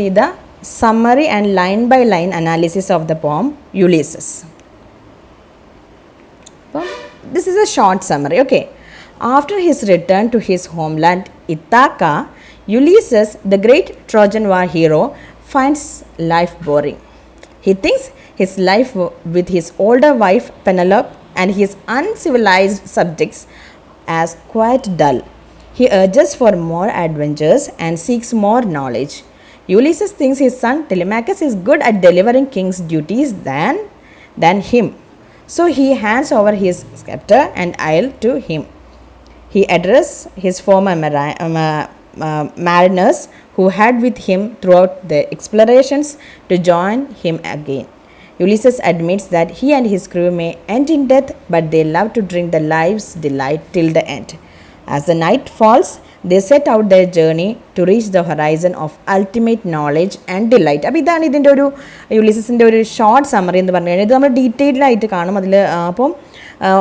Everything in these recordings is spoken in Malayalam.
See the summary and line by line analysis of the poem Ulysses. This is a short summary. Okay. After his return to his homeland Ithaca, Ulysses, the great Trojan War hero, finds life boring. He thinks his life with his older wife Penelope and his uncivilized subjects as quite dull. He urges for more adventures and seeks more knowledge. Ulysses thinks his son Telemachus is good at delivering king's duties than him. So he hands over his scepter and isle to him. He addresses his former mariners who had with him throughout the explorations to join him again. Ulysses admits that he and his crew may end in death, but they love to drink the life's delight till the end. As the night falls, they set out their journey to reach the horizon of ultimate knowledge and delight. അപ്പോൾ ഇതാണ് ഇതിൻ്റെ ഒരു യുലിസസിൻ്റെ ഒരു ഷോർട്ട് സമ്മറി എന്ന് പറഞ്ഞു കഴിഞ്ഞാൽ ഇത് നമ്മൾ ഡീറ്റെയിൽഡ് ആയിട്ട് കാണും. അതിൽ അപ്പം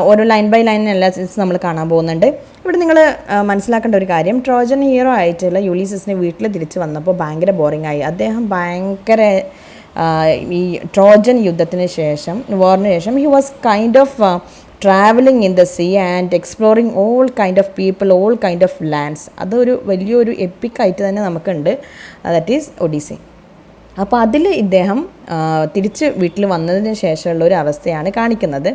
ഓരോ ലൈൻ ബൈ ലൈൻ അനാലിസിസ് നമ്മൾ കാണാൻ പോകുന്നുണ്ട്. ഇവിടെ നിങ്ങൾ മനസ്സിലാക്കേണ്ട ഒരു കാര്യം, ട്രോജൻ ഹീറോ ആയിട്ടുള്ള യുലിസസിനെ വീട്ടിൽ തിരിച്ച് വന്നപ്പോൾ ഭയങ്കര ബോറിംഗ് ആയി. അദ്ദേഹം ഭയങ്കര ഈ ട്രോജൻ യുദ്ധത്തിന് ശേഷം, വാറിന് ശേഷം he was kind of traveling in the sea and exploring all kind of people, all kind of lands. അതൊരു വലിയൊരു എപ്പിക്കായിട്ട് തന്നെ നമുക്കുണ്ട്. That is Odyssey. അപ്പോൾ അതിൽ ഇദ്ദേഹം തിരിച്ച് വീട്ടിൽ വന്നതിന് ശേഷമുള്ള ഒരു അവസ്ഥയാണ് കാണിക്കുന്നത്.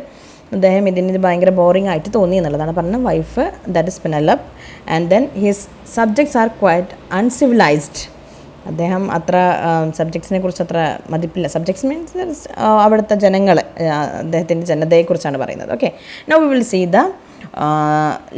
അദ്ദേഹം ഇതിന് ഭയങ്കര ബോറിംഗ് ആയിട്ട് തോന്നി എന്നുള്ളതാണ് പറഞ്ഞത്. Wife that is Penelope and then his subjects are quite uncivilised. അദ്ദേഹം അത്ര സബ്ജക്ട്സിനെ കുറിച്ച് അത്ര മതിപ്പില്ല. സബ്ജക്ട്സ് മീൻസ് അവിടുത്തെ ജനങ്ങൾ, അദ്ദേഹത്തിൻ്റെ ജനതയെക്കുറിച്ചാണ് പറയുന്നത്. Okay, now we will see the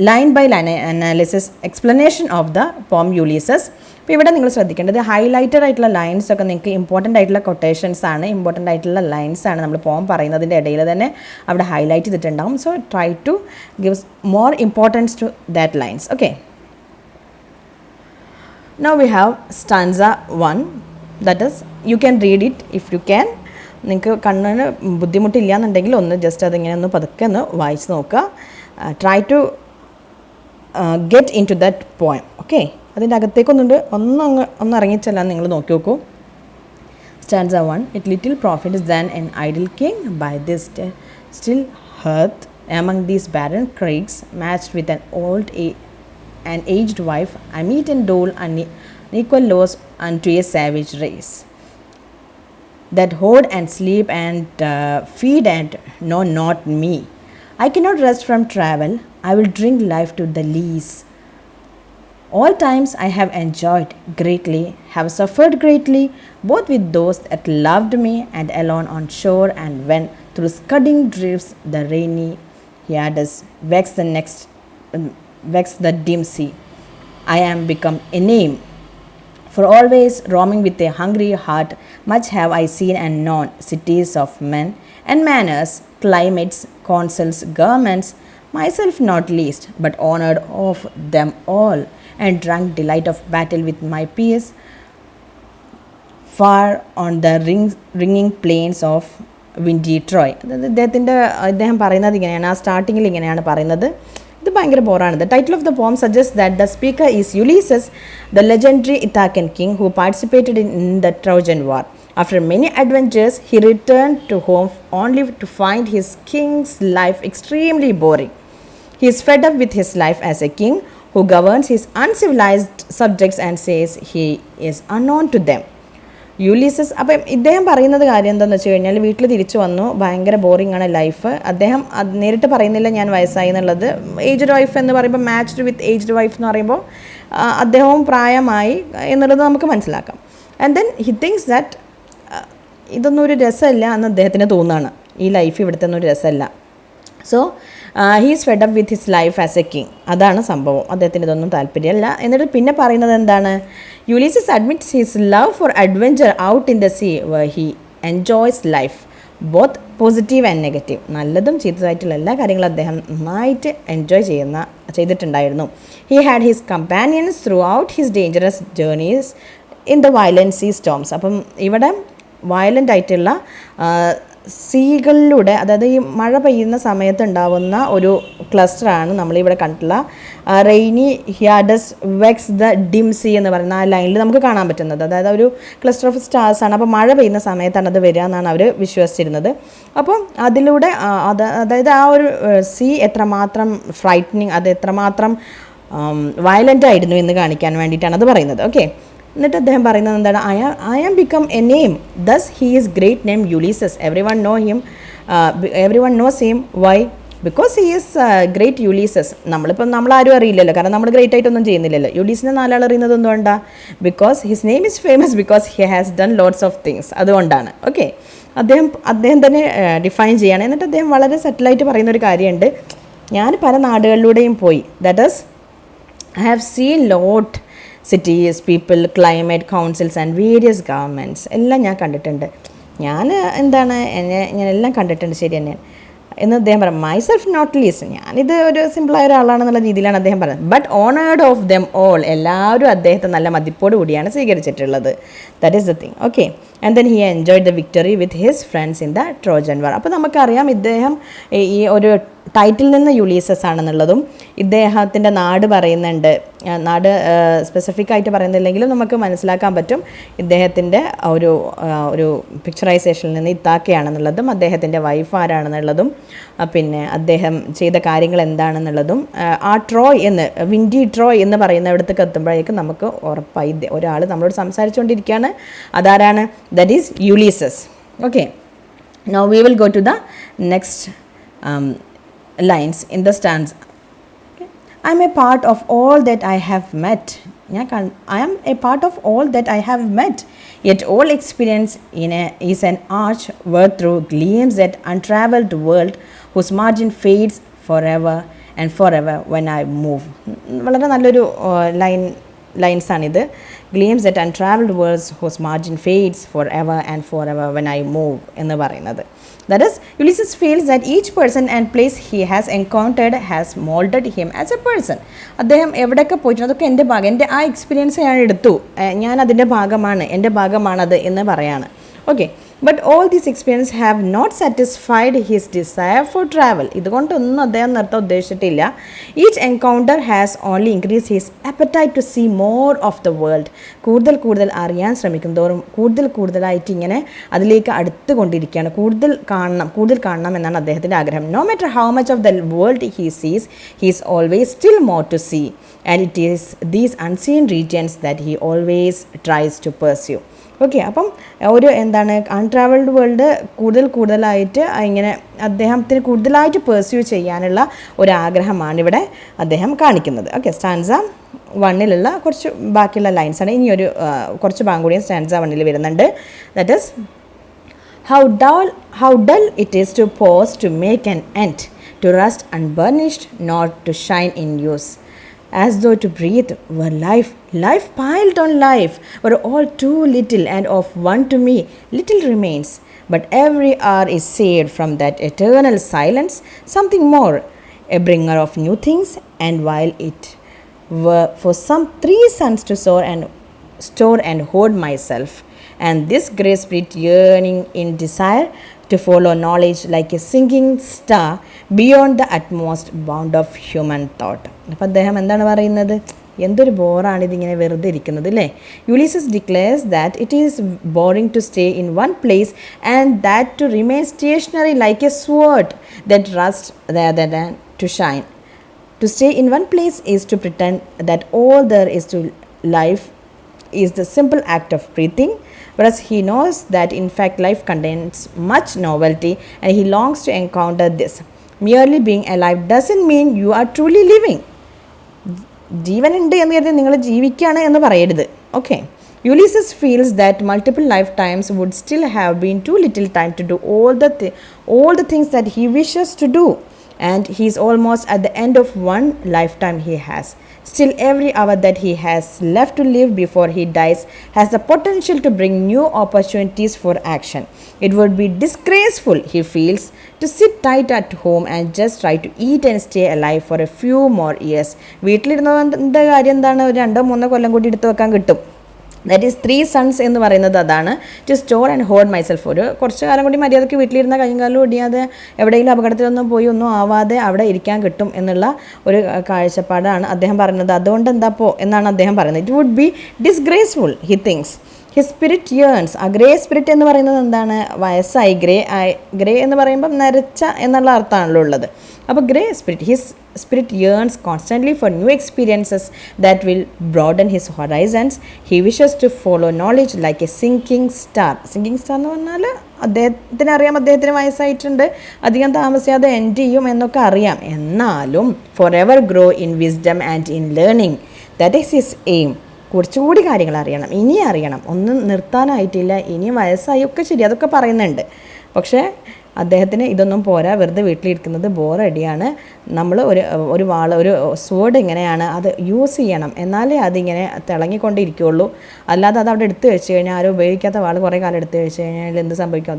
line by line analysis explanation of the poem Ulysses. അപ്പോൾ ഇവിടെ നിങ്ങൾ ശ്രദ്ധിക്കേണ്ടത് ഹൈലൈറ്റഡ് ആയിട്ടുള്ള ലൈൻസ് ഒക്കെ നിങ്ങൾക്ക് ഇമ്പോർട്ടൻ്റ് ആയിട്ടുള്ള കൊട്ടേഷൻസ് ആണ്, ഇമ്പോർട്ടൻ്റ് ആയിട്ടുള്ള ലൈൻസ് ആണ് നമ്മൾ പോം പറയുന്നതിൻ്റെ ഇടയിൽ തന്നെ അവിടെ ഹൈലൈറ്റ് ചെയ്തിട്ടുണ്ടാകും. So try to gives more importance to that lines. Okay, now we have stanza 1, that is you can read it if you can. നിങ്ങൾക്ക് കണ്ണിന് ബുദ്ധിമുട്ടില്ല എന്നുണ്ടെങ്കിൽ ഒന്ന് ജസ്റ്റ് അതിങ്ങനെ ഒന്ന് പതുക്കെ ഒന്ന് വായിച്ച് നോക്കുക. Try to get into that poem. Okay, അതിൻ്റെ അകത്തേക്കൊന്നുണ്ട് ഒന്ന് ഇറങ്ങിച്ചെല്ലാൻ നിങ്ങൾ നോക്കി നോക്കൂ. stanza 1, it little profits than an idle king by this still hearth among these barren crags, matched with an aged wife, I meet and dole unequal loss unto a savage race that hoard and sleep and feed and know not me. I cannot rest from travel, I will drink life to the lees. All times I have enjoyed greatly, have suffered greatly, both with those that loved me and alone on shore, and when through scudding drifts the rainy Hyades vex the dim sea. I am become a name, for always roaming with a hungry heart. Much have I seen and known, cities of men and manners, climates, consuls, governments, myself not least, but honoured of them all, and drank delight of battle with my peers, far on the ringing plains of windy Troy. അദ്ദേഹം പറയുന്നത് ഇങ്ങനെയാണ്, ആ സ്റ്റാർട്ടിങ്ങിൽ ഇങ്ങനെയാണ് പറയുന്നത്. ഇത് ഭയങ്കര ബോറാണ്. The title of the poem suggests that the speaker is Ulysses, the legendary Ithacan king who participated in the Trojan War. After many adventures, he returned to home only to find his king's life extremely boring. He is fed up with his life as a king who governs his uncivilized subjects and says he is unknown to them. Ulysses അപ്പം ഇദ്ദേഹം പറയുന്നത് കാര്യം എന്താണെന്ന് വെച്ച് കഴിഞ്ഞാൽ വീട്ടിൽ തിരിച്ചു വന്നു, ഭയങ്കര ബോറിംഗ് ആണ് ലൈഫ്. അദ്ദേഹം അത് നേരിട്ട് പറയുന്നില്ല ഞാൻ വയസ്സായി എന്നുള്ളത്. ഏജ്ഡ് വൈഫ് എന്ന് പറയുമ്പോൾ മാച്ച്ഡ് വിത്ത് ഏജ്ഡ് വൈഫ് എന്ന് പറയുമ്പോൾ അദ്ദേഹവും പ്രായമായി എന്നുള്ളത് നമുക്ക് മനസ്സിലാക്കാം. And then he things that ഇതൊന്നും ഒരു രസമല്ല എന്ന് അദ്ദേഹത്തിന് തോന്നുകയാണ്. ഈ ലൈഫ് ഇവിടുത്തെ ഒന്നും ഒരു രസമല്ല. So he is fed up with his life as a king. അതാണ് സംഭവം. അദ്ദേഹത്തിന് ഇതൊന്നും താല്പര്യമല്ല. എന്നിട്ട് പിന്നെ പറയുന്നത് എന്താണ്, Ulysses admits his love for adventure out in the sea where he enjoys life both positive and negative. നല്ലതും ചീത്തതായിട്ടുള്ള എല്ലാ കാര്യങ്ങളും അദ്ദേഹം നന്നായിട്ട് എൻജോയ് ചെയ്തിട്ടുണ്ടായിരുന്നു. He had his companions throughout his dangerous journeys in the violent sea storms. അപ്പം ഇവിടെ വയലൻ്റ് ആയിട്ടുള്ള സീകളിലൂടെ, അതായത് ഈ മഴ പെയ്യുന്ന സമയത്ത് ഉണ്ടാവുന്ന ഒരു ക്ലസ്റ്ററാണ് നമ്മളിവിടെ കണ്ടിട്ടുള്ള റെയിനി ഹിയാഡസ് വെക്സ് ദ ഡിം സീ എന്ന് പറയുന്ന ആ ലൈനിൽ നമുക്ക് കാണാൻ പറ്റുന്നത്. അതായത് ഒരു ക്ലസ്റ്റർ ഓഫ് സ്റ്റാർസ് ആണ്. അപ്പോൾ മഴ പെയ്യുന്ന സമയത്താണ് അത് വരിക എന്നാണ് അവർ വിശ്വസിച്ചിരുന്നത്. അപ്പം അതിലൂടെ അതായത് ആ ഒരു സീ എത്രമാത്രം ഫ്രൈറ്റനിങ്, അത് എത്രമാത്രം വയലൻ്റ് ആയിരുന്നു എന്ന് കാണിക്കാൻ വേണ്ടിയിട്ടാണ് അത് പറയുന്നത്. ഓക്കെ, എന്നിട്ട് അദ്ദേഹം പറയുന്നത് എന്താണ്, I am become a name, thus he is great name Ulysses, everyone knows him, why, because he is great Ulysses. നമ്മളാരും അറിയില്ലല്ലോ, കാരണം നമ്മൾ ഗ്രേറ്റ് ആയിട്ടൊന്നും ചെയ്യുന്നില്ലല്ലോ. യുലീസിനെ നാലാൾ അറിയുന്നത് എന്തുകൊണ്ടാണ്? Because his name is famous, because he has done lots of things, അതുകൊണ്ടാണ്. ഓക്കെ, അദ്ദേഹം തന്നെ ഡിഫൈൻ ചെയ്യാണ്. എന്നിട്ട് അദ്ദേഹം വളരെ സെറ്റിലായിട്ട് പറയുന്നൊരു കാര്യമുണ്ട്, ഞാൻ പല നാടുകളിലൂടെയും പോയി, that is I have seen lot cities, people, climate, councils and various governments എല്ലാം ഞാൻ കണ്ടിട്ടുണ്ട്. ഞാൻ എല്ലാം കണ്ടിട്ടുണ്ട്, ശരി തന്നെയാണ് എന്ന് അദ്ദേഹം പറയും. മൈസെൽഫ് നോട്ട് ലീസ്റ്റ്, ഞാനിത് ഒരു സിമ്പിളായ ഒരാളാണെന്നുള്ള രീതിയിലാണ് അദ്ദേഹം പറയുന്നത്. But honoured of them all, എല്ലാവരും അദ്ദേഹത്തെ നല്ല മതിപ്പോട് കൂടിയാണ് സ്വീകരിച്ചിട്ടുള്ളത്. That is the thing. Okay, and then he enjoyed the victory with his friends in the Trojan war. അപ്പോൾ നമുക്കറിയാം ഇദ്ദേഹം ഈ ഒരു ടൈറ്റിൽ നിന്ന് യുലീസസ് ആണെന്നുള്ളതും ഇദ്ദേഹത്തിൻ്റെ നാട് പറയുന്നുണ്ട്. നാട് സ്പെസിഫിക് ആയിട്ട് പറയുന്നില്ലെങ്കിലും നമുക്ക് മനസ്സിലാക്കാൻ പറ്റും ഇദ്ദേഹത്തിൻ്റെ ഒരു പിക്ചറൈസേഷനിൽ നിന്ന് ഇത്താക്കയാണെന്നുള്ളതും അദ്ദേഹത്തിൻ്റെ വൈഫ് ആരാണെന്നുള്ളതും പിന്നെ അദ്ദേഹം ചെയ്ത കാര്യങ്ങൾ എന്താണെന്നുള്ളതും ആ വിൻഡി ട്രോയ് എന്ന് പറയുന്നിടത്തേക്ക് എത്തുമ്പോഴേക്കും നമുക്ക് ഉറപ്പായി ഒരാൾ നമ്മളോട് സംസാരിച്ചുകൊണ്ടിരിക്കുകയാണ്. അതാരാണ്? That is Ulysses. Okay, now we will go to the next lines in the stanza. Okay. I am a part of all that I have met. I am a part of all that I have met. Yet all experience is an arch where through gleams that untraveled world whose margin fades forever and forever when I move. വളരെ നല്ലൊരു ലൈൻസ് ആണിത്. Gleams that untraveled worlds whose margin fades forever and forever when I move എന്ന് പറയുന്നത്. That is, Ulysses feels that each person and place he has encountered has molded him as a person. അദ്ദേഹം എവിടെയൊക്കെ പോയിട്ടുണ്ട് അതൊക്കെ എൻ്റെ ഭാഗം, എൻ്റെ ആ എക്സ്പീരിയൻസ് ഞാൻ എടുത്തു, ഞാൻ അതിൻ്റെ ഭാഗമാണ്, എൻ്റെ ഭാഗമാണത് എന്ന് പറയാണ്. Okay, but all these experience have not satisfied his desire for travel. ഇതുകൊണ്ടൊന്നും അദ്ദേഹം നിർത്താൻ ഉദ്ദേശിച്ചിട്ടില്ല. Each encounter has only increase his appetite to see more of the world. കൂടുതൽ അറിയാൻ ശ്രമിക്കും തോറും കൂടുതലായിട്ട് ഇങ്ങനെ അതിലേക്ക് അടുത്തുകൊണ്ടിരിക്കുകയാണ്. കൂടുതൽ കാണണം എന്നാണ് അദ്ദേഹത്തിൻ്റെ ആഗ്രഹം. No matter how much of the world he sees, he is always still more to see, and it is these unseen regions that he always tries to pursue. Okay, അപ്പം ഒരു അൺട്രാവൽഡ് വേൾഡ് കൂടുതലായിട്ട് ഇങ്ങനെ അദ്ദേഹത്തിന് കൂടുതലായിട്ട് പെർസ്യൂ ചെയ്യാനുള്ള ഒരാഗ്രഹമാണ് ഇവിടെ അദ്ദേഹം കാണിക്കുന്നത്. ഓക്കെ, സ്റ്റാൻസ 1 കുറച്ച് ബാക്കിയുള്ള ലൈൻസാണ്. ഇനിയൊരു കുറച്ച് ഭാഗം കൂടിയും സ്റ്റാൻസ 1 വരുന്നുണ്ട്. That is how dull it is to pause to make an end, to rust unburnished, not to shine in use. As though to breathe were life piled on life, were all too little, and of one to me little remains. But every hour is saved from that eternal silence, something more, a bringer of new things, and while it were for some 3 suns to store and hoard myself, and this grey spirit yearning in desire to follow knowledge like a sinking star beyond the utmost bound of human thought. അപ്പോൾ അദ്ദേഹം എന്താണ് പറയുന്നത്? എന്തൊരു ബോറാണിതിങ്ങനെ വെറുതെ ഇരിക്കുന്നത് അല്ലേ? Ulysses declares that it is boring to stay in one place and that to remain stationary like a sword that rust rather than to shine. To stay in one place is to pretend that all there is to life is the simple act of breathing, whereas he knows that in fact life contains much novelty and he longs to encounter this. Merely being alive doesn't mean you are truly living. ജീവനുണ്ട് എന്ന് കരുതി നിങ്ങൾ ജീവിക്കുകയാണ് എന്ന് പറയരുത്. Okay, Ulysses feels that multiple lifetimes would still have been too little time to do all the things that he wishes to do, and he is almost at the end of one lifetime he has. Still, every hour that he has left to live before he dies has the potential to bring new opportunities for action. It would be disgraceful, he feels, to sit tight at home and just try to eat and stay alive for a few more years. വീട്ടിലിരുന്നതിൻ്റെ കാര്യം എന്താണ്? ഒരു 2-3 കൊല്ലം കൂടി എടുത്ത് വെക്കാൻ കിട്ടും. ദാറ്റ് ഈസ് 3 സൺസ് എന്ന് പറയുന്നത് അതാണ്. To store and hold myself, ഒരു കുറച്ച് കാലം കൂടി മര്യാദയ്ക്ക് വീട്ടിലിരുന്ന കൈയും കാലം ഒടിയാതെ എവിടെയെങ്കിലും അപകടത്തിലൊന്നും പോയി ഒന്നും ആവാതെ അവിടെ ഇരിക്കാൻ കിട്ടും എന്നുള്ള ഒരു കാഴ്ചപ്പാടാണ് അദ്ദേഹം പറയുന്നത്. അതുകൊണ്ട് എന്താപ്പോ എന്നാണ് അദ്ദേഹം പറയുന്നത്. It would be disgraceful he thinks his spirit yearns. ആ ഗ്രേ സ്പിരിറ്റ് എന്ന് പറയുന്നത് എന്താണ്? വയസ്സായി, ഗ്രേ എന്ന് പറയുമ്പം നരച്ച എന്നുള്ള അർത്ഥമാണല്ലോ ഉള്ളത്. അപ്പോൾ grey spirit, his spirit yearns constantly for new experiences that will broaden his horizons. He wishes to follow knowledge like a sinking star. Sinking star എന്ന് പറഞ്ഞാൽ അദ്ദേഹത്തിന് അറിയാം, അദ്ദേഹത്തിന് വയസ്സായിട്ടുണ്ട്, അധികം താമസിയാതെ എൻഡ് ചെയ്യും എന്നൊക്കെ അറിയാം. എന്നാലും for ever grow in wisdom and in learning, that is his aim. കുറച്ചുകൂടി കാര്യങ്ങൾ അറിയണം, ഇനി അറിയണം, ഒന്നും നിർത്താനായിട്ടില്ല, ഇനി വയസ്സായി ഒക്കെ ശരി, അതൊക്കെ പറയുന്നുണ്ട്. പക്ഷേ അദ്ദേഹത്തിന് ഇതൊന്നും പോരാ, വെറുതെ വീട്ടിലിരിക്കുന്നത് ബോറടിയാണ്. നമ്മൾ ഒരു ഒരു സ്വേഡ് ഇങ്ങനെയാണ്, അത് യൂസ് ചെയ്യണം, എന്നാലേ അതിങ്ങനെ തിളങ്ങിക്കൊണ്ടിരിക്കുകയുള്ളൂ. അല്ലാതെ അത് അവിടെ എടുത്തു വെച്ച് കഴിഞ്ഞാൽ, ആരും ഉപയോഗിക്കാത്ത വാൾ കുറേ കാലം എടുത്തു വെച്ച് കഴിഞ്ഞാൽ എന്ത് സംഭവിക്കും?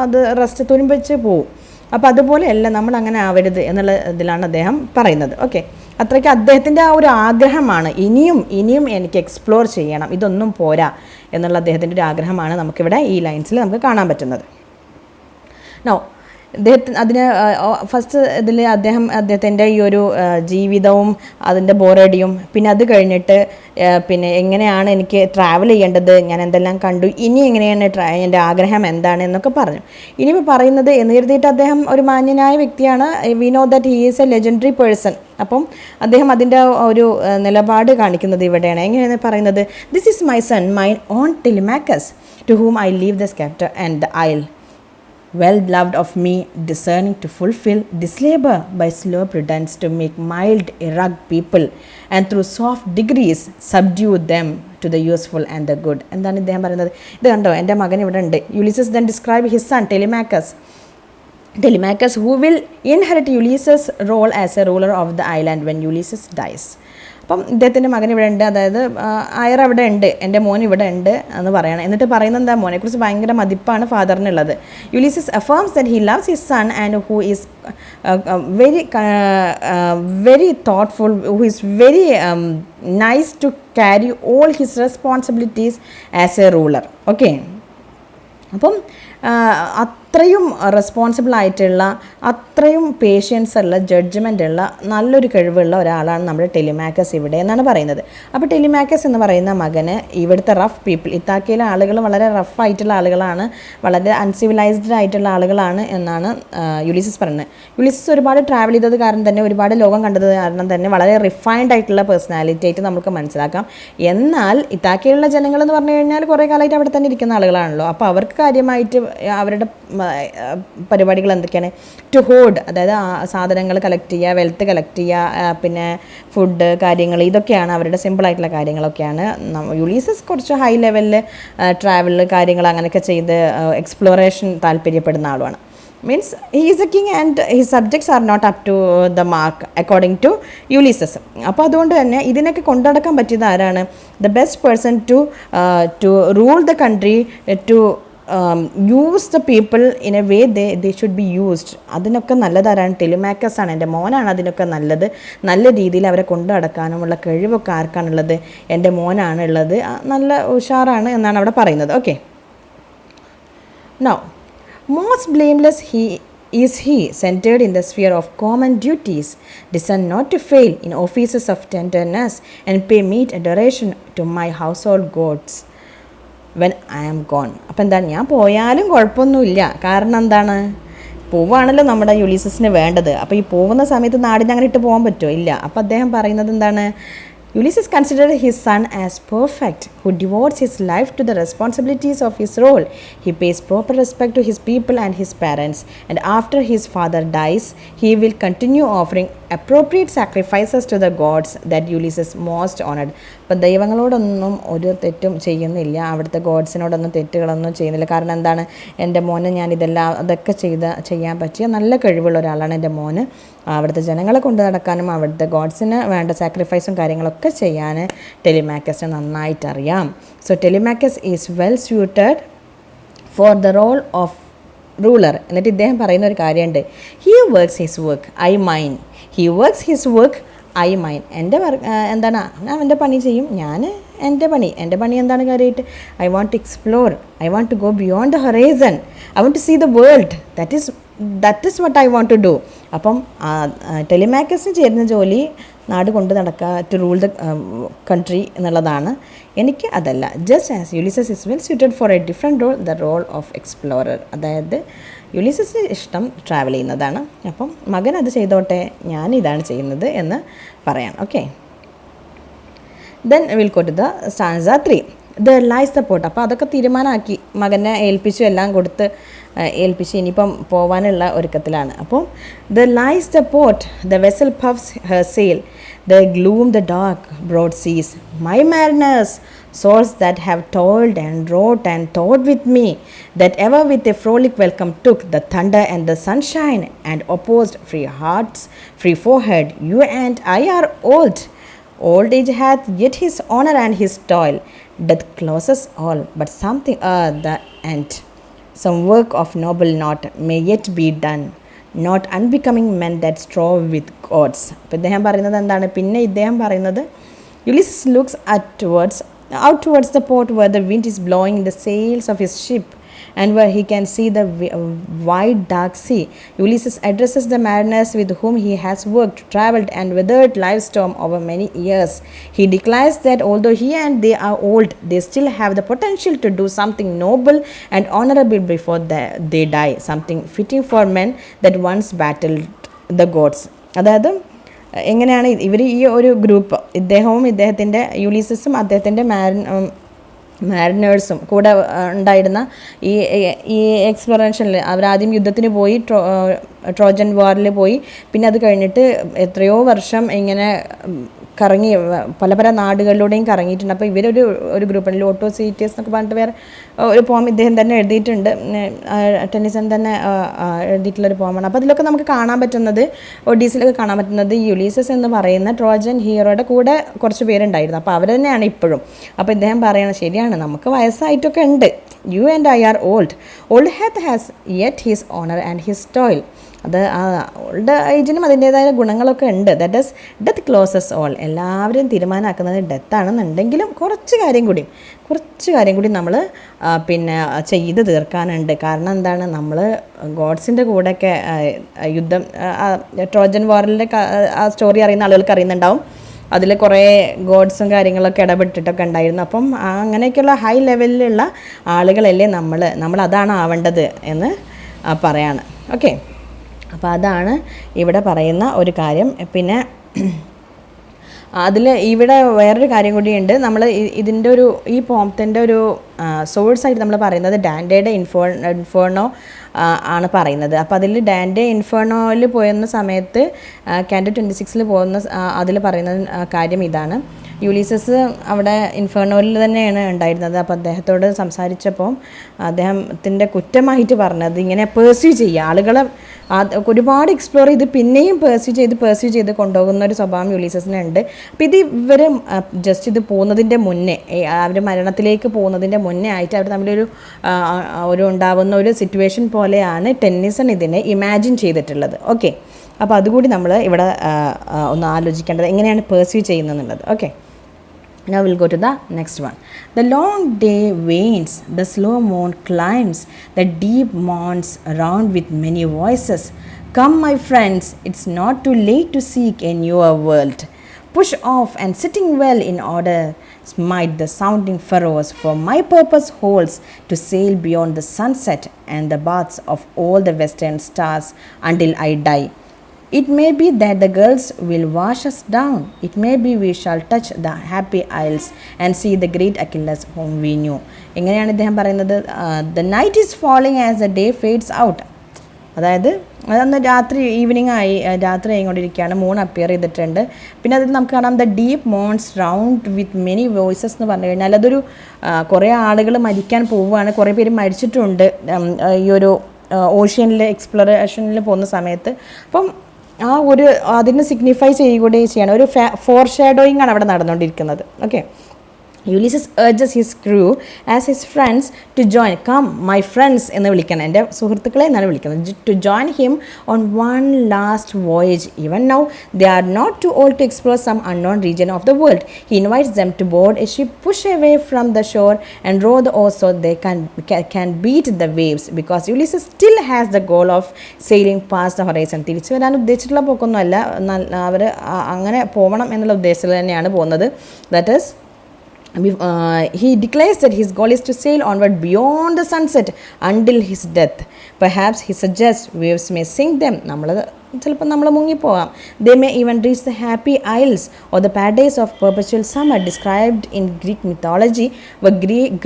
അത് റസ്റ്റ് തുരുമ്പിച്ച് പോവും. അപ്പോൾ അതുപോലെയല്ല, നമ്മൾ അങ്ങനെ ആവരുത് എന്നുള്ള ഇതിലാണ് അദ്ദേഹം പറയുന്നത്. ഓക്കെ, അത്രയ്ക്ക് അദ്ദേഹത്തിൻ്റെ ആ ഒരു ആഗ്രഹമാണ്, ഇനിയും എനിക്ക് എക്സ്പ്ലോർ ചെയ്യണം, ഇതൊന്നും പോരാ എന്നുള്ള അദ്ദേഹത്തിൻ്റെ ഒരു ആഗ്രഹമാണ് നമുക്കിവിടെ ഈ ലൈൻസിൽ നമുക്ക് കാണാൻ പറ്റുന്നത്. നോ അതിന് ഫസ്റ്റ് ഇതിൽ അദ്ദേഹത്തിൻ്റെ ഈ ഒരു ജീവിതവും അതിൻ്റെ ബോറടിയും, പിന്നെ അത് കഴിഞ്ഞിട്ട് പിന്നെ എങ്ങനെയാണ് എനിക്ക് ട്രാവൽ ചെയ്യേണ്ടത്, ഞാൻ എന്തെല്ലാം കണ്ടു, ഇനി എങ്ങനെയാണ് എൻ്റെ ആഗ്രഹം എന്താണ് എന്നൊക്കെ പറഞ്ഞു. ഇനിയിപ്പോൾ പറയുന്നത് എന്ന് കരുതിയിട്ട് അദ്ദേഹം ഒരു മാന്യനായ വ്യക്തിയാണ്. We know that he is a legendary person. അപ്പം അദ്ദേഹം അതിൻ്റെ ഒരു നിലപാട് കാണിക്കുന്നത് ഇവിടെയാണ്. എങ്ങനെയാണ് പറയുന്നത്? This is my son, my own Telemachus, to whom I leave the sceptre and the isle, well beloved of me, discerning to fulfill this labor by slow prudence to make mild irrug people and through soft degrees subdue them to the useful and the good. എന്താണ് ഇദ്ദേഹം പറയുന്നത്? ഇത് കണ്ടോ, എൻ്റെ മകൻ ഇവിടെ ഉണ്ട്. Ulysses then describe his son Telemachus who will inherit Ulysses' role as a ruler of the island when Ulysses dies. അപ്പം ഇദ്ദേഹത്തിൻ്റെ മകൻ ഇവിടെ ഉണ്ട്, അതായത് അയർ അവിടെ ഉണ്ട്, എൻ്റെ മോൻ ഇവിടെ ഉണ്ട് എന്ന് പറയണം. എന്നിട്ട് പറയുന്നത് എന്താ? മോനെക്കുറിച്ച് ഭയങ്കര മതിപ്പാണ് ഫാദറിനുള്ളത്. Ulysses affirms that he loves his son and who is very thoughtful, who is very nice to carry all his responsibilities as a ruler. Okay, അപ്പം അത്രയും റെസ്പോൺസിബിൾ ആയിട്ടുള്ള, അത്രയും പേഷ്യൻസ് ഉള്ള, ജഡ്ജ്മെൻ്റ് ഉള്ള, നല്ലൊരു കഴിവുള്ള ഒരാളാണ് നമ്മുടെ ടെലിമാക്കസ് ഇവിടെ എന്നാണ് പറയുന്നത്. അപ്പോൾ ടെലിമാക്കസ് എന്ന് പറയുന്ന മകന് ഇവിടുത്തെ റഫ് പീപ്പിൾ, ഇത്താക്കയിലെ ആളുകൾ വളരെ റഫായിട്ടുള്ള ആളുകളാണ്, വളരെ അൺസിവിലൈസ്ഡ് ആയിട്ടുള്ള ആളുകളാണ് എന്നാണ് യുലിസസ് പറയുന്നത്. യുലിസസ് ഒരുപാട് ട്രാവൽ ചെയ്തത് കാരണം തന്നെ, ഒരുപാട് ലോകം കണ്ടത് കാരണം തന്നെ വളരെ റിഫൈൻഡ് ആയിട്ടുള്ള പേഴ്സണാലിറ്റി ആയിട്ട് നമുക്ക് മനസ്സിലാക്കാം. എന്നാൽ ഇത്താക്കയിലുള്ള ജനങ്ങളെന്ന് പറഞ്ഞു കഴിഞ്ഞാൽ കുറേ കാലമായിട്ട് അവിടെ തന്നെ ഇരിക്കുന്ന ആളുകളാണല്ലോ. അപ്പോൾ അവർക്ക് കാര്യമായിട്ട് അവരുടെ പരിപാടികൾ എന്തൊക്കെയാണ്? ടു ഹോഡ്, അതായത് സാധനങ്ങൾ കളക്ട് ചെയ്യുക, വെൽത്ത് കളക്ട് ചെയ്യുക, പിന്നെ ഫുഡ് കാര്യങ്ങൾ, ഇതൊക്കെയാണ് അവരുടെ സിമ്പിളായിട്ടുള്ള കാര്യങ്ങളൊക്കെയാണ്. യുലീസസ് കുറച്ച് ഹൈ ലെവലിൽ ട്രാവൽ കാര്യങ്ങൾ അങ്ങനെയൊക്കെ ചെയ്ത് എക്സ്പ്ലോറേഷൻ താല്പര്യപ്പെടുന്ന ആളുമാണ്. Means he is a king and his subjects are not up to the mark according to Ulysses. അപ്പോൾ അതുകൊണ്ട് തന്നെ ഇതിനൊക്കെ കൊണ്ടുനടക്കാൻ പറ്റിയത് ആരാണ്? The best person to rule the country, to use the people in a way they should be used. അതിനൊക്കെ നല്ലതാരാണ്? ടെലിമാക്കസ് ആണ്. എൻ്റെ മോനാണ് അതിനൊക്കെ നല്ലത്. നല്ല രീതിയിൽ അവരെ കൊണ്ടു നടക്കാനുമുള്ള കഴിവൊക്കെ ആർക്കാണുള്ളത്? എൻ്റെ മോനാണുള്ളത്. നല്ല ഉഷാറാണ് എന്നാണ് അവിടെ പറയുന്നത്. Okay, now most blameless is he centered in the sphere of common duties, discern not to fail in offices of tenderness and pay meet adoration to my household gods when I am gone. അപ്പം എന്താണ്? ഞാൻ പോയാലും കുഴപ്പമൊന്നുമില്ല. കാരണം എന്താണ്? പോവുകയാണല്ലോ നമ്മുടെ യുലീസസിന് വേണ്ടത്. അപ്പോൾ ഈ പോകുന്ന സമയത്ത് നാടിനെ അങ്ങനെ ഇട്ട് പോകാൻ പറ്റുമോ? ഇല്ല. അപ്പോൾ അദ്ദേഹം പറയുന്നത് എന്താണ്? Ulysses considered his son as perfect, who devotes his life to the responsibilities of his role. He pays proper respect to his people and his parents, and after his father dies, he will continue offering appropriate sacrifices to the gods that Ulysses most honored. അപ്പം ദൈവങ്ങളോടൊന്നും ഒരു തെറ്റും ചെയ്യുന്നില്ല, അവിടുത്തെ ഗോഡ്സിനോടൊന്നും തെറ്റുകളൊന്നും ചെയ്യുന്നില്ല. കാരണം എന്താണ്? എൻ്റെ മോനെ അതൊക്കെ ചെയ്യാൻ പറ്റിയ നല്ല കഴിവുള്ള ഒരാളാണ് എൻ്റെ മോന്. അവിടുത്തെ ജനങ്ങളെ കൊണ്ട് നടക്കാനും അവിടുത്തെ ഗോഡ്സിന് വേണ്ട സാക്രിഫൈസും കാര്യങ്ങളൊക്കെ ചെയ്യാൻ ടെലിമാക്കസിന് നന്നായിട്ട് അറിയാം. So Telemachus is well suited for the role of ruler. എന്നിട്ട് ഇദ്ദേഹം പറയുന്ന ഒരു കാര്യമുണ്ട്. He works his work, I mine. He works his work, I mine. എൻ്റെ എന്താണ്? ഞാൻ എൻ്റെ പണി ചെയ്യും, ഞാൻ എൻ്റെ പണി എന്താണ് കാര്യമായിട്ട്? I want to explore, I want to go beyond the horizon, I want to see the world, that is what I want to do. അപ്പം ടെലിമാക്കസിന് ചേരുന്ന ജോലി നാട് കൊണ്ട് നടക്കുക, ടു റൂൾ ദ കൺട്രി എന്നുള്ളതാണ്. എനിക്ക് അതല്ല. Just as Ulysses is well suited for a different role, the role of explorer. അതായത് യുലിസസ് ഇഷ്ടം ട്രാവൽ ചെയ്യുന്നതാണ്, അപ്പം മകൻ അത് ചെയ്തോട്ടെ, ഞാനിതാണ് ചെയ്യുന്നത് എന്ന് പറയാം. Okay, then will go to the stanza 3. There lies the port. അപ്പോൾ അതൊക്കെ തീരുമാനമാക്കി, മകനെ ഏൽപ്പിച്ചു, എല്ലാം കൊടുത്ത് ഏൽപ്പിച്ച് ഇനിയിപ്പം പോവാനുള്ള ഒരുക്കത്തിലാണ്. അപ്പോൾ the lies the port, the vessel puffs her sail, the gloom the dark broad seas, my mariners, souls that have toiled and wrought and thought with me, that ever with a frolic welcome took the thunder and the sunshine, and opposed free hearts, free forehead, you and I are old. Old age hath yet his honor and his toil. Death closes all, but something the end. Some work of noble knot may yet be done, not unbecoming men that strove with gods. അപ്പോൾ ഇദ്ദേഹം പറയുന്നത് എന്താണ്? പിന്നെ ഇദ്ദേഹം പറയുന്നത്, Ulysses looks out towards the port where the wind is blowing in the sails of his ship, and where he can see the wide dark sea. Ulysses addresses the mariners with whom he has worked, travelled and weathered life's storm over many years. He declares that although he and they are old, they still have the potential to do something noble and honorable before they die, something fitting for men that once battled the gods. അതായത് എങ്ങനെയാണ് ഇവർ ഈ ഒരു ഗ്രൂപ്പ്, ഇദ്ദേഹവും ഇദ്ദേഹത്തിൻ്റെ യുലിസസും അദ്ദേഹത്തിൻ്റെ മാരിനേഴ്സും കൂടെ ഉണ്ടായിരുന്ന ഈ എക്സ്പ്ലോറേഷനിൽ അവരാദ്യം യുദ്ധത്തിന് പോയി, ട്രോജൻ വാറിൽ പോയി, പിന്നെ അത് കഴിഞ്ഞിട്ട് എത്രയോ വർഷം ഇങ്ങനെ കറങ്ങി പല പല നാടുകളിലൂടെയും കറങ്ങിയിട്ടുണ്ട്. അപ്പോൾ ഒരു ഗ്രൂപ്പുണ്ട്, ലോട്ടോ സീറ്റേഴ്സ് എന്നൊക്കെ പറഞ്ഞിട്ട് വേറെ ഒരു പോം ഇദ്ദേഹം തന്നെ എഴുതിയിട്ടുണ്ട്, ടെന്നിസൺ തന്നെ എഴുതിയിട്ടുള്ളൊരു പോമാണ്. അപ്പോൾ അതിലൊക്കെ നമുക്ക് കാണാൻ പറ്റുന്നത്, ഒഡീസിലൊക്കെ കാണാൻ പറ്റുന്നത് യുലീസസ് എന്ന് പറയുന്ന ട്രോജൻ ഹീറോയുടെ കൂടെ കുറച്ച് പേരുണ്ടായിരുന്നു. അപ്പോൾ അവർ തന്നെയാണ് ഇപ്പോഴും. അപ്പോൾ ഇദ്ദേഹം പറയണം, ശരിയാണ്, നമുക്ക് വയസ്സായിട്ടൊക്കെ ഉണ്ട്, you and I are old has yet his honour and his toil. അത് ഓൾഡ് ഏജിനും അതിൻ്റേതായ ഗുണങ്ങളൊക്കെ ഉണ്ട്. That is death closes all. എല്ലാവരും തീരുമാനമാക്കുന്നത് ഡെത്താണെന്നുണ്ടെങ്കിലും കുറച്ച് കാര്യം കൂടി നമ്മൾ പിന്നെ ചെയ്ത് തീർക്കാനുണ്ട്. കാരണം എന്താണ്, നമ്മൾ ഗോഡ്സിൻ്റെ കൂടെയൊക്കെ യുദ്ധം, ട്രോജൻ വാറിൻ്റെ ആ സ്റ്റോറി അറിയുന്ന ആളുകൾക്ക് അറിയുന്നുണ്ടാവും. അതിൽ കുറേ ഗോഡ്സും കാര്യങ്ങളൊക്കെ ഇടപെട്ടിട്ടൊക്കെ ഉണ്ടായിരുന്നു. അപ്പം അങ്ങനെയൊക്കെയുള്ള ഹൈ ലെവലിലുള്ള ആളുകളല്ലേ നമ്മൾ അതാണ് ആവേണ്ടത് എന്ന് പറയാണ്. ഓക്കെ, അപ്പോൾ അതാണ് ഇവിടെ പറയുന്ന ഒരു കാര്യം. പിന്നെ അതിൽ ഇവിടെ വേറൊരു കാര്യം കൂടിയുണ്ട്. നമ്മൾ ഇതിൻ്റെ ഈ പോംത്തിൻ്റെ ഒരു സോഴ്സായിട്ട് നമ്മൾ പറയുന്നത് ഡാൻഡയുടെ ഇൻഫേർണോ ആണ് പറയുന്നത്. അപ്പോൾ അതിൽ ഡാൻഡെ ഇൻഫേർണോയിൽ പോയുന്ന സമയത്ത് കാൻഡോ 26 പോകുന്ന അതിൽ പറയുന്ന കാര്യം ഇതാണ്. യുലീസസ് അവിടെ ഇൻഫേർണോയിൽ തന്നെയാണ് ഉണ്ടായിരുന്നത്. അപ്പോൾ അദ്ദേഹത്തോട് സംസാരിച്ചപ്പോൾ അദ്ദേഹത്തിൻ്റെ കുറ്റമായിട്ട് പറഞ്ഞത്, ഇങ്ങനെ പേഴ്സ്യൂ ചെയ്യുക, ആളുകളെ ഒരുപാട് എക്സ്പ്ലോർ ചെയ്ത് പിന്നെയും പേഴ്സ്യൂ ചെയ്ത് കൊണ്ടുപോകുന്ന ഒരു സ്വഭാവം യുലീസസിനുണ്ട്. അപ്പോൾ ഇവർ ജസ്റ്റ് ഇത് പോകുന്നതിൻ്റെ മുന്നേ, അവർ മരണത്തിലേക്ക് പോകുന്നതിൻ്റെ മുന്നേ ആയിട്ട് അവർ തമ്മിലൊരു ഉണ്ടാവുന്ന ഒരു സിറ്റുവേഷൻ പോലെയാണ് ടെന്നിസൺ ഇതിനെ ഇമാജിൻ ചെയ്തിട്ടുള്ളത്. ഓക്കെ, അപ്പോൾ അതുകൂടി നമ്മൾ ഇവിടെ ഒന്ന് ആലോചിക്കേണ്ടത്, എങ്ങനെയാണ് പേഴ്സ്യൂ ചെയ്യുന്നതെന്നുള്ളത്. Okay, now we'll go to the next one. The long day wanes, the slow moon climbs, the deep mourns around with many voices. Come, my friends, it's not too late to seek a newer world. Push off and sitting well in order, smite the sounding furrows, for my purpose holds to sail beyond the sunset and the baths of all the western stars until I die. It may be that the girls will wash us down. It may be we shall touch the happy isles and see the great Achilles whom we knew. എങ്ങനെയാണ് ഇദ്ദേഹം പറയുന്നത്? The night is falling as the day fades out. അതായത് അന്ന് ഈവനിങ് രാത്രി ആയിക്കൊണ്ടിരിക്കുകയാണ്, മൂൺ അപ്പിയർ ചെയ്തിട്ടുണ്ട്. പിന്നെ അതിൽ നമുക്ക് കാണാം the deep Mons round with many voices എന്ന് പറഞ്ഞു കഴിഞ്ഞാൽ അതൊരു കുറേ ആളുകൾ മരിക്കാൻ പോവുകയാണ്, കുറേ പേര് മരിച്ചിട്ടുണ്ട് ഈ ഒരു ഓഷ്യനിൽ എക്സ്പ്ലോറേഷനിൽ പോകുന്ന സമയത്ത്. അപ്പം അതിന് സിഗ്നിഫൈ ചെയ്യുകയും ചെയ്യണം, ഒരു ഫോർ ഷാഡോയിങ് ആണ് അവിടെ നടന്നുകൊണ്ടിരിക്കുന്നത്. Okay, Ulysses urges his crew as his friends to join. Come, my friends എന്ന് വിളിക്കണം, എൻ്റെ സുഹൃത്തുക്കളെ എന്നാണ് വിളിക്കുന്നത്. To join him on one last voyage. Even now, they are not too old to explore some unknown region of the world. He invites them to board a ship, push away from the shore, and row the oars so they can beat the waves. Because Ulysses still has the goal of sailing past the horizon. തിരിച്ചു വരാൻ ഉദ്ദേശിച്ചിട്ടുള്ള പോക്കൊന്നുമല്ല, അവർ അങ്ങനെ പോകണം എന്നുള്ള ഉദ്ദേശത്തിൽ തന്നെയാണ് പോകുന്നത്. That is he declares that his goal is to sail onward beyond the sunset until his death. Perhaps he suggests waves may sink them. ചിലപ്പോൾ നമ്മൾ മുങ്ങിപ്പോകാം. They may even reach the happy isles or the paradise of perpetual summer described in Greek mythology, where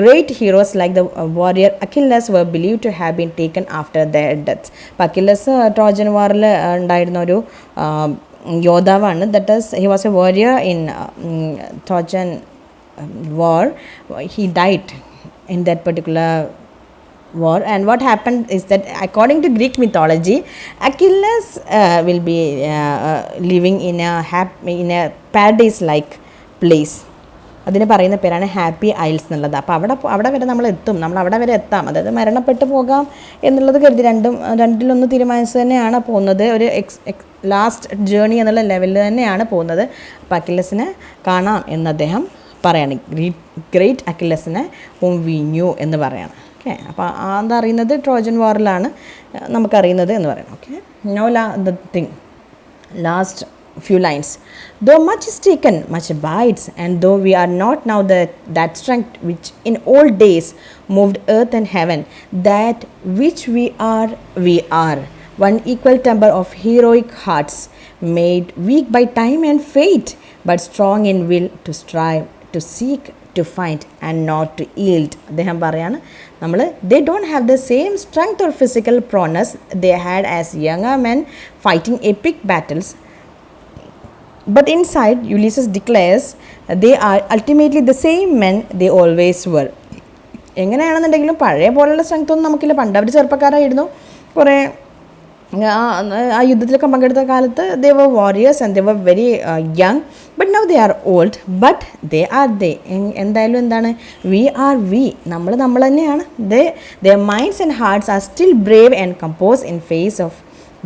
great heroes like the warrior Achilles were believed to have been taken after their deaths. അപ്പോൾ അക്കില്ലസ് ട്രോജൻ വാറിൽ ഉണ്ടായിരുന്ന ഒരു യോദ്ധാവാണ്. That is he was a warrior in Trojan war. He died in that particular war, and what happened is that according to Greek mythology, Achilles will be living in a paradise like place. അതിന് പറയുന്ന പേരാണ് ഹാപ്പി ഐൽസ് എന്നുള്ളത്. അപ്പോൾ അവിടെ വരെ നമ്മൾ അവിടെ വരെ എത്താം, അതായത് മരണപ്പെട്ടു പോകാം എന്നുള്ളത് കരുതി രണ്ടിലൊന്ന് തീരുമാനിച്ച് തന്നെയാണ് പോകുന്നത്. ഒരു ലാസ്റ്റ് ജേണി എന്നുള്ള ലെവലിൽ തന്നെയാണ് പോകുന്നത്. അപ്പോൾ അക്കില്ലസിനെ കാണാം എന്ന് അദ്ദേഹം പറയാണ്. ഗ്രേറ്റ് അക്കില്ലസിനെ ഹൂം വി ന്യൂ എന്ന് പറയാണ്. ഓക്കെ, അപ്പോൾ അതറിയുന്നത് ട്രോജൻ വാറിലാണ് നമുക്കറിയുന്നത് എന്ന് പറയണം. Okay, know the thing last few lines. Though much is taken, much abides, and though we are not now that strength which in old days moved earth and heaven, that which we are one equal temper of heroic hearts, made weak by time and fate, but strong in will to strive, to seek, to find, and not to yield. അദ്ദേഹം പറയാണ്, they don't have the same strength or physical prowess they had as younger men fighting epic battles, but inside, Ulysses declares, they are ultimately the same men they always were. എങ്ങനെയാണെന്നുണ്ടെങ്കിലും പഴയ പോലെയുള്ള സ്ട്രെങ്ത് ഒന്നും നമുക്കില്ല. പണ്ട് അവർ ചെറുപ്പക്കാരായിരുന്നു, കുറേ ആ യുദ്ധത്തിലൊക്കെ പങ്കെടുത്ത കാലത്ത് they were warriors and they were very young, but now they are old, but they are they. എന്തായാലും എന്താണ്, നമ്മൾ തന്നെയാണ്. Their minds and hearts are still brave and composed in face of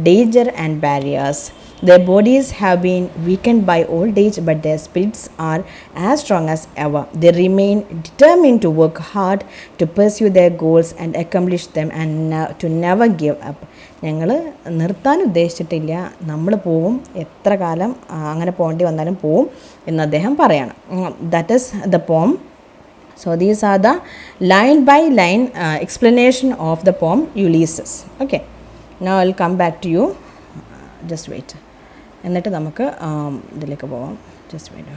danger and barriers. Their bodies have been weakened by old age, but their spirits are as strong as ever. They remain determined to work hard to pursue their goals and accomplish them, and to never give up. ഞങ്ങൾ നിർത്താൻ ഉദ്ദേശിച്ചിട്ടില്ല, നമ്മൾ പോവും, എത്ര കാലം അങ്ങനെ പോകേണ്ടി വന്നാലും പോവും എന്ന് അദ്ദേഹം പറയാണ്. That is the poem. So these are the line by line explanation of the poem Ulysses. Okay, now I'll come back to you. Just wait. എന്നിട്ട് നമുക്ക് ഇതിലേക്ക് പോവാം. Just wait.